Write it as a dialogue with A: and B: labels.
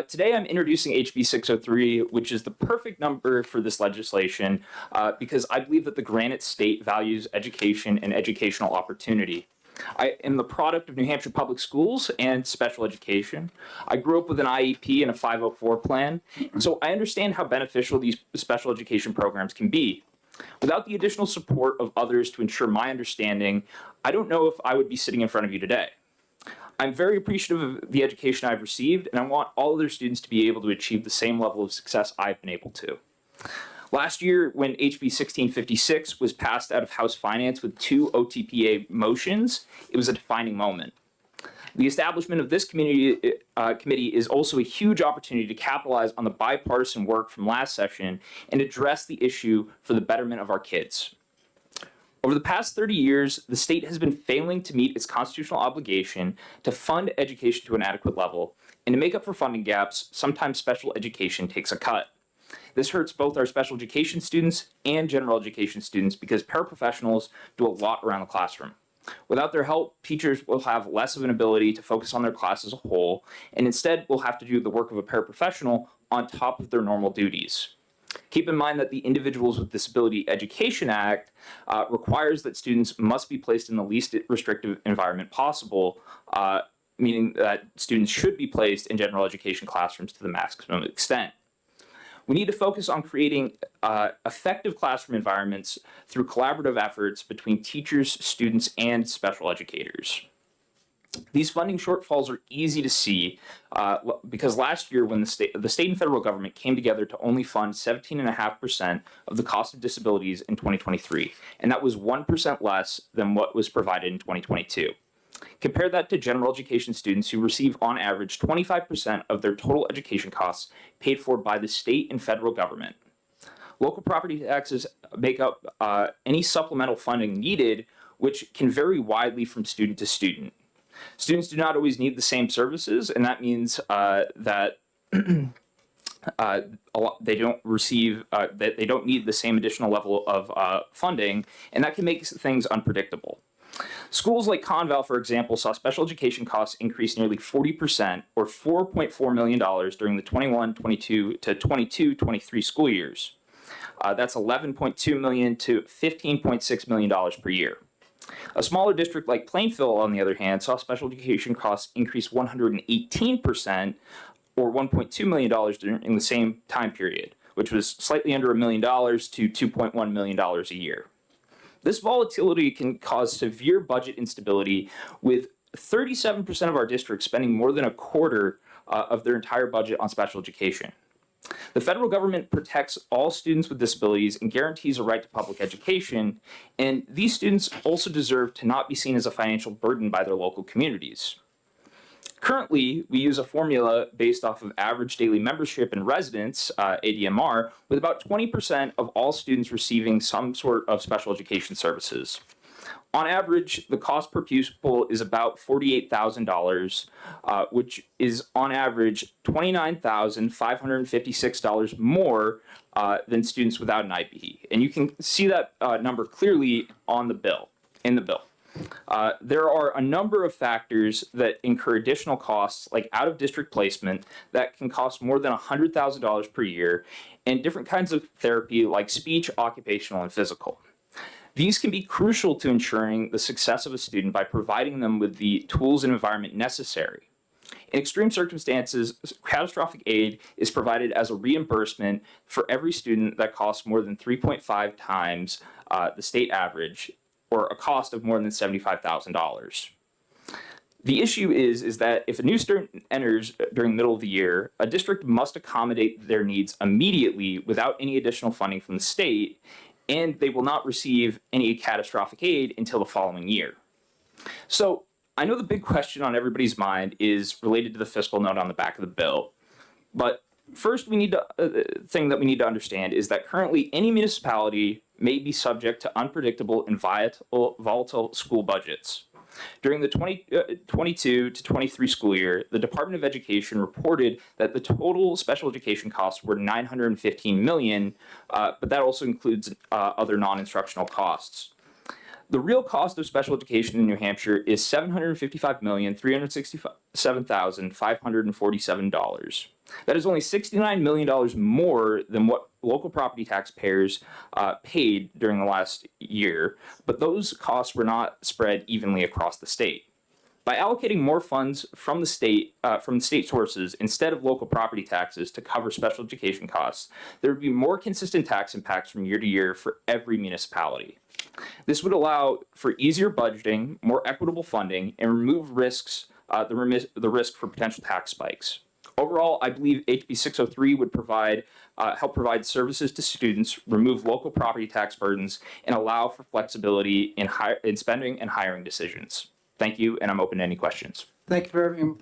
A: Today, I'm introducing HB603, which is the perfect number for this legislation because I believe that the Granite State values education and educational opportunity. I am the product of New Hampshire Public Schools and special education. I grew up with an IEP and a 504 plan, so I understand how beneficial these special education programs can be. Without the additional support of others to ensure my understanding, I don't know if I would be sitting in front of you today. I'm very appreciative of the education I've received, and I want all other students to be able to achieve the same level of success I've been able to. Last year, when HB 1656 was passed out of House Finance with 2 OTPA motions, it was a defining moment. The establishment of this committee is also a huge opportunity to capitalize on the bipartisan work from last session and address the issue for the betterment of our kids. Over the past 30 years, the state has been failing to meet its constitutional obligation to fund education to an adequate level, and to make up for funding gaps, sometimes special education takes a cut. This hurts both our special education students and general education students because paraprofessionals do a lot around the classroom. Without their help, teachers will have less of an ability to focus on their class as a whole, and instead will have to do the work of a paraprofessional on top of their normal duties. Keep in mind that the Individuals with Disability Education Act requires that students must be placed in the least restrictive environment possible, meaning that students should be placed in general education classrooms to the maximum extent. We need to focus on creating effective classroom environments through collaborative efforts between teachers, students, and special educators. These funding shortfalls are easy to see because last year when the state and federal government came together to only fund 17.5% of the cost of disabilities in 2023, and that was 1% less than what was provided in 2022. Compare that to general education students who receive on average 25% of their total education costs paid for by the state and federal government. Local property taxes make up any supplemental funding needed, which can vary widely from student to student. Students do not always need the same services, and that means that they don't need the same additional level of funding, and that can make things unpredictable. Schools like Conval, for example, saw special education costs increase nearly 40%, or $4.4 million during the 21-22 to 22-23 school years. That's $11.2 million to $15.6 million per year. A smaller district like Plainfield, on the other hand, saw special education costs increase 118%, or $1.2 million during the same time period, which was slightly under $1 million to $2.1 million a year. This volatility can cause severe budget instability, with 37% of our districts spending more than a quarter of their entire budget on special education. The federal government protects all students with disabilities and guarantees a right to public education, and these students also deserve to not be seen as a financial burden by their local communities. Currently, we use a formula based off of average daily membership and residence, ADMR, with about 20% of all students receiving some sort of special education services. On average, the cost per pupil is about $48,000, which is on average $29,556 more than students without an IPE. And you can see that number clearly on the bill, in the bill. There are a number of factors that incur additional costs, like out-of-district placement, that can cost more than $100,000 per year, and different kinds of therapy like speech, occupational, and physical. These can be crucial to ensuring the success of a student by providing them with the tools and environment necessary. In extreme circumstances, catastrophic aid is provided as a reimbursement for every student that costs more than 3.5 times the state average, or a cost of more than $75,000. The issue is that if a new student enters during the middle of the year, a district must accommodate their needs immediately without any additional funding from the state, and they will not receive any catastrophic aid until the following year. So I know the big question on everybody's mind is related to the fiscal note on the back of the bill, but first thing that we need to understand is that currently any municipality may be subject to unpredictable and volatile school budgets. During the 2022 to 23 school year, the Department of Education reported that the total special education costs were $915 million, but that also includes other non-instructional costs. The real cost of special education in New Hampshire is $755,367,547. That is only $69 million more than what local property taxpayers paid during the last year, but those costs were not spread evenly across the state. By allocating more funds from the state sources instead of local property taxes to cover special education costs, there would be more consistent tax impacts from year to year for every municipality. This would allow for easier budgeting, more equitable funding, and remove the risk for potential tax spikes. Overall, I believe HB 603 would help provide services to students, remove local property tax burdens, and allow for flexibility in spending and hiring decisions. Thank you, and I'm open to any questions.
B: Thank you very much.